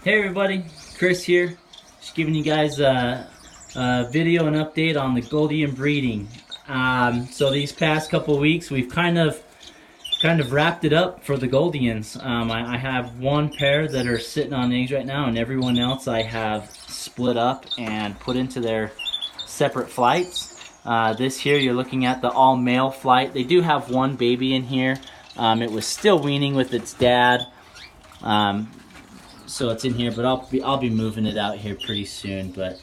Hey everybody, Chris here. Just giving you guys a video and update on the Gouldian breeding. So these past couple of weeks, we've kind of wrapped it up for the Gouldians. I have one pair that are sitting on eggs right now, and everyone else I have split up and put into their separate flights. This here, you're looking at the all-male flight. They do have one baby in here. It was still weaning with its dad. So it's in here, but I'll be moving it out here pretty soon. But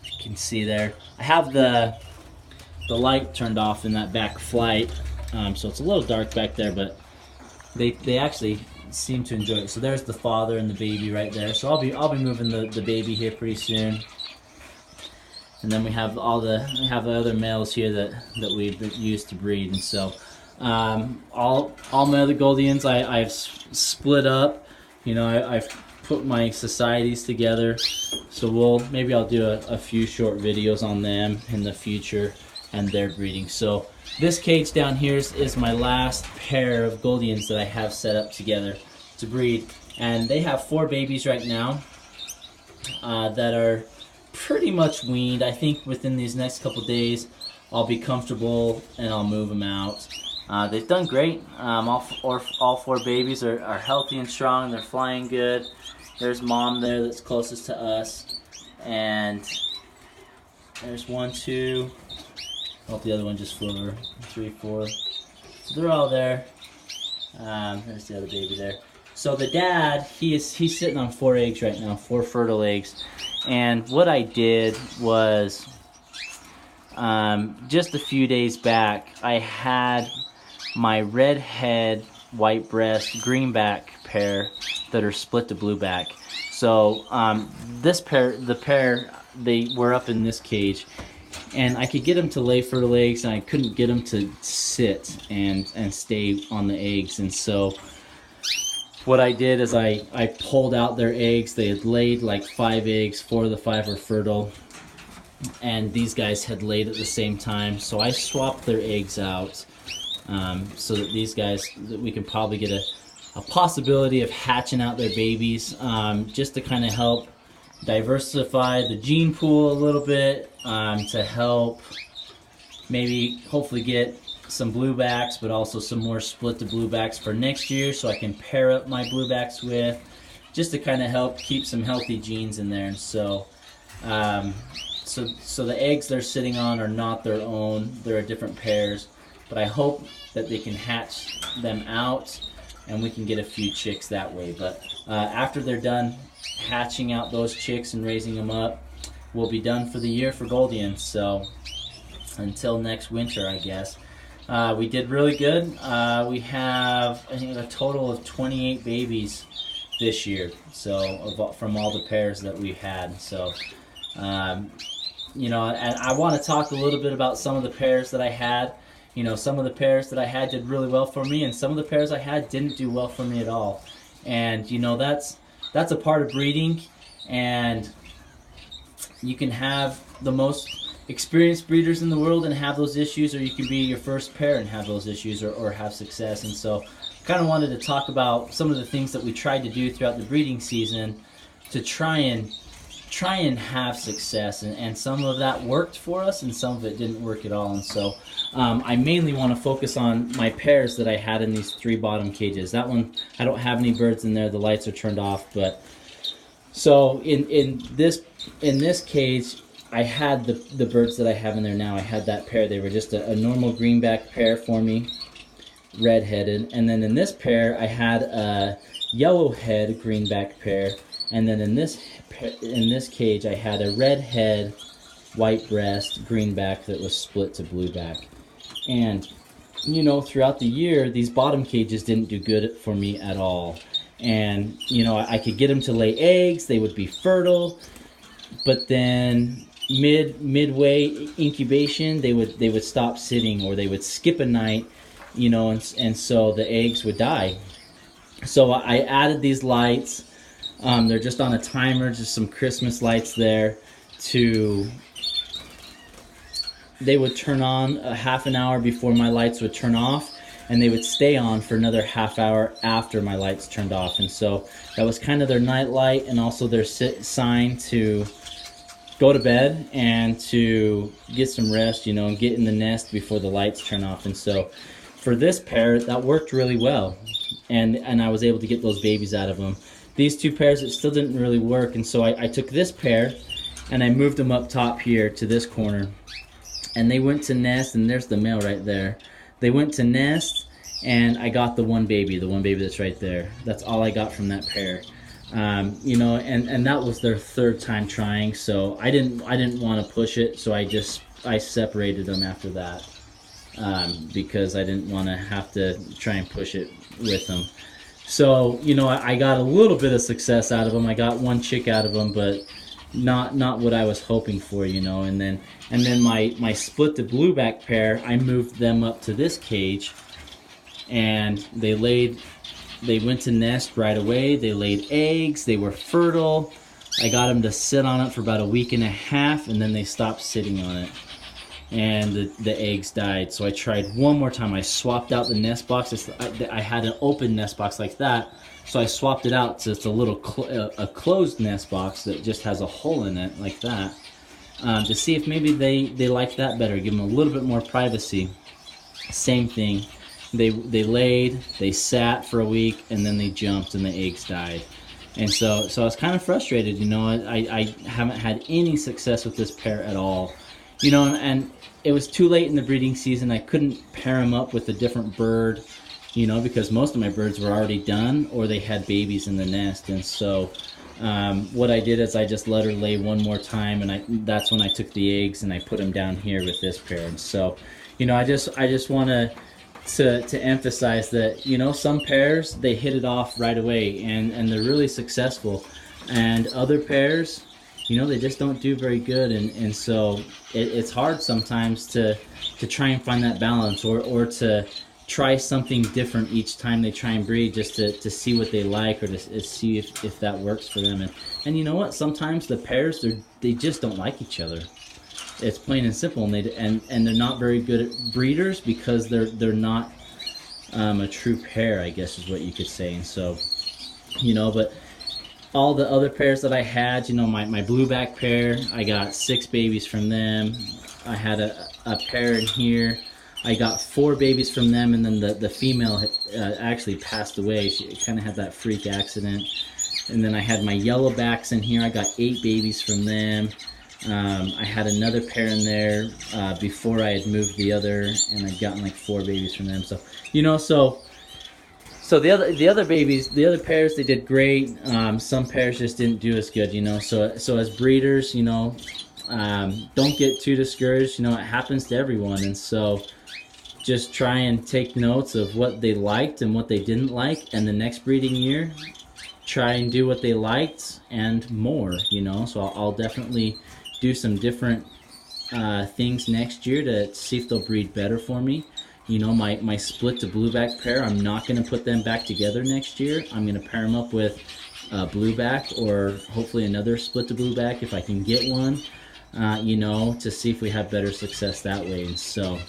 you can see there, I have the light turned off in that back flight, so it's a little dark back there, but they actually seem to enjoy it. So there's the father and the baby right there. So I'll be moving the baby here pretty soon. And then we have the other males here that we've used to breed, and so all my other Gouldians I've split up. You know, I've put my societies together, so maybe I'll do a few short videos on them in the future and their breeding. So this cage down here is my last pair of Gouldians that I have set up together to breed, and they have 4 babies right now that are pretty much weaned. I think within these next couple days I'll be comfortable and I'll move them out. They've done great. All 4 babies are healthy and strong. They're flying good. There's mom there that's closest to us. And there's 1, 2. Oh, the other one just flew over. 3, 4. So they're all there. There's the other baby there. So the dad, he's sitting on 4 eggs right now, 4 fertile eggs. And what I did was, just a few days back, I had my red head, white breast, greenback pair that are split to blueback. So the pair, they were up in this cage, and I could get them to lay fertile eggs, and I couldn't get them to sit and stay on the eggs. And so what I did is I pulled out their eggs. They had laid like 5 eggs. 4 of the 5 were fertile, and these guys had laid at the same time. So I swapped their eggs out, so that these guys, that we can probably get a possibility of hatching out their babies, just to kind of help diversify the gene pool a little bit, to help maybe hopefully get some bluebacks, but also some more split to bluebacks for next year, so I can pair up my bluebacks with, just to kind of help keep some healthy genes in there. And so so the eggs they're sitting on are not their own. They're different pairs, but I hope that they can hatch them out and we can get a few chicks that way. But after they're done hatching out those chicks and raising them up, we'll be done for the year for Gouldians. So until next winter, I guess. We did really good. We have, I think, a total of 28 babies this year, so from all the pairs that we've had. So you know, and I want to talk a little bit about some of the pairs that I had. You know, some of the pairs that I had did really well for me, and some of the pairs I had didn't do well for me at all. And you know, that's a part of breeding, and you can have the most experienced breeders in the world and have those issues, or you can be your first pair and have those issues, or have success. And so kind of wanted to talk about some of the things that we tried to do throughout the breeding season to try and have success, and some of that worked for us and some of it didn't work at all. And so I mainly want to focus on my pairs that I had in these 3 bottom cages. That one, I don't have any birds in there, the lights are turned off. But so in this cage, I had the birds that I have in there now. I had that pair. They were just a normal greenback pair for me, red-headed. And then in this pair, I had a yellow-head greenback pair. And then in this cage, I had a red-head, white breast, greenback that was split to blueback. And you know, throughout the year, these bottom cages didn't do good for me at all. And you know, I could get them to lay eggs. They would be fertile, but then midway incubation, they would stop sitting, or they would skip a night, you know, and so the eggs would die. So I added these lights. They're just on a timer, just some Christmas lights there. They would turn on a half an hour before my lights would turn off, and they would stay on for another half hour after my lights turned off. And so that was kind of their night light and also their sign to go to bed and to get some rest, you know, and get in the nest before the lights turn off. And so for this pair, that worked really well, and I was able to get those babies out of them. These two pairs, it still didn't really work, and so I took this pair and I moved them up top here to this corner, and they went to nest, and there's the male right there. They went to nest, and I got the one baby that's right there. That's all I got from that pair. You know, and that was their third time trying, so I didn't want to push it, so I separated them after that, because I didn't want to have to try and push it with them. So, you know, I got a little bit of success out of them. I got one chick out of them, but not what I was hoping for, you know. And then my split the blueback pair, I moved them up to this cage, and they went to nest right away. They laid eggs. They were fertile. I got them to sit on it for about a week and a half, and then they stopped sitting on it, and the eggs died. So I tried one more time. I swapped out the nest box. I had an open nest box like that, so I swapped it out to a little a closed nest box that just has a hole in it like that, to see if maybe they like that better, give them a little bit more privacy. Same thing. They laid, they sat for a week, and then they jumped and the eggs died. And so I was kind of frustrated, you know. I haven't had any success with this pair at all, you know, and it was too late in the breeding season. I couldn't pair them up with a different bird, you know, because most of my birds were already done or they had babies in the nest. And so what I did is I just let her lay one more time, and that's when I took the eggs and I put them down here with this pair. And so, you know, I just want to emphasize that, you know, some pairs, they hit it off right away and they're really successful, and other pairs, you know, they just don't do very good. And so it's hard sometimes to try and find that balance, or to try something different each time they try and breed, just to see what they like, or to see if that works for them. And you know what, sometimes the pairs, they just don't like each other. It's plain and simple, and they're not very good at breeders because they're not a true pair, I guess is what you could say. And so, you know, but all the other pairs that I had, you know, my blueback pair, I got 6 babies from them. I had a pair in here. I got 4 babies from them, and then the female had, actually passed away. She kind of had that freak accident. And then I had my yellowbacks in here. I got 8 babies from them. I had another pair in there before I had moved the other, and I'd gotten like 4 babies from them. So, you know, so the other babies, the other pairs, they did great. Some pairs just didn't do as good, you know. So as breeders, you know, don't get too discouraged. You know, it happens to everyone, and so just try and take notes of what they liked and what they didn't like, and the next breeding year, try and do what they liked and more, you know. So I'll definitely do some different things next year to see if they'll breed better for me. You know, my split to blueback pair, I'm not going to put them back together next year. I'm going to pair them up with blueback, or hopefully another split to blueback if I can get one, you know, to see if we have better success that way. And so,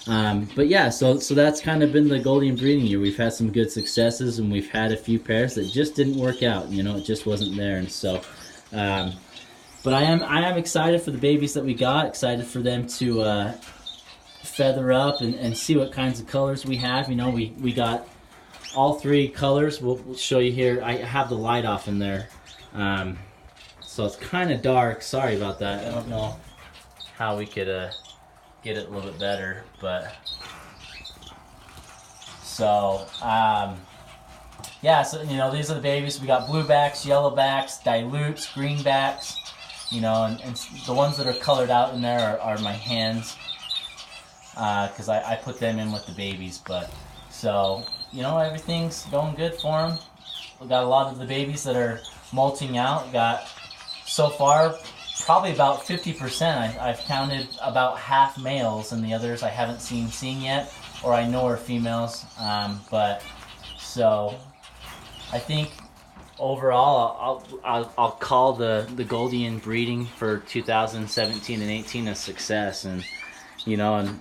but yeah, so that's kind of been the Gouldian breeding year. We've had some good successes, and we've had a few pairs that just didn't work out. You know, it just wasn't there. And so, but I am excited for the babies that we got. Excited for them to feather up and see what kinds of colors we have. You know, we got all 3 colors. We'll show you here. I have the light off in there, so it's kind of dark. Sorry about that. I don't know how we could get it a little bit better, but so yeah, so you know, these are the babies. We got bluebacks, yellowbacks, dilutes, greenbacks, you know, and the ones that are colored out in there are my hens, because I put them in with the babies. But so, you know, everything's going good for them. We got a lot of the babies that are molting out. Got so far probably about 50%. I've counted about half males, and the others I haven't seen yet, or I know are females. But so I think overall I'll call the Gouldian breeding for 2017 and 18 a success. And you know, and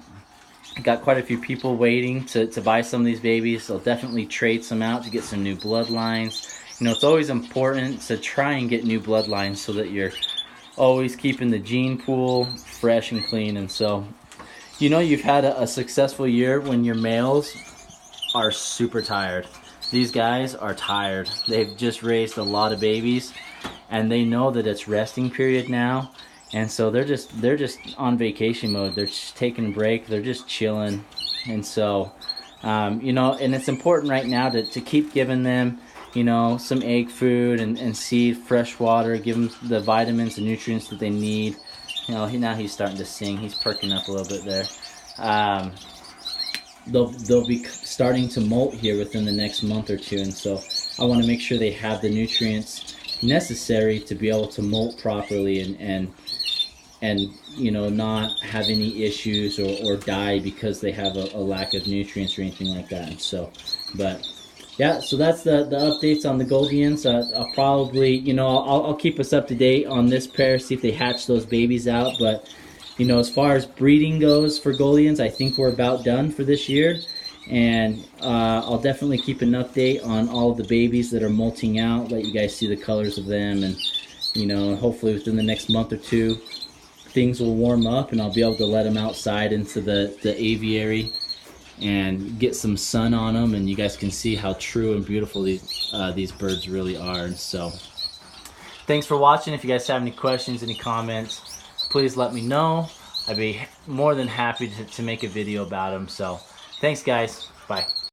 Got quite a few people waiting to buy some of these babies. So I'll definitely trade some out to get some new bloodlines. You know, it's always important to try and get new bloodlines so that you're always keeping the gene pool fresh and clean. And so, you know, you've had a successful year when your males are super tired. These guys are tired. They've just raised a lot of babies, and they know that it's resting period now. And so they're just on vacation mode. They're just taking a break. They're just chilling. And so, you know, and it's important right now to keep giving them, you know, some egg food and seed, fresh water, give them the vitamins and nutrients that they need. You know, now he's starting to sing. He's perking up a little bit there. They'll be starting to molt here within the next month or two, and so I want to make sure they have the nutrients necessary to be able to molt properly and you know, not have any issues or die because they have a lack of nutrients or anything like that. And so, but yeah, so that's the updates on the Gouldians. I'll probably, you know, I'll keep us up to date on this pair, see if they hatch those babies out. But, you know, as far as breeding goes for Gouldians, I think we're about done for this year. And I'll definitely keep an update on all of the babies that are molting out, let you guys see the colors of them. And, you know, hopefully within the next month or two, things will warm up and I'll be able to let them outside into the aviary and get some sun on them, and you guys can see how true and beautiful these birds really are. And so thanks for watching. If you guys have any questions, any comments, please let me know. I'd be more than happy to make a video about them. So thanks, guys.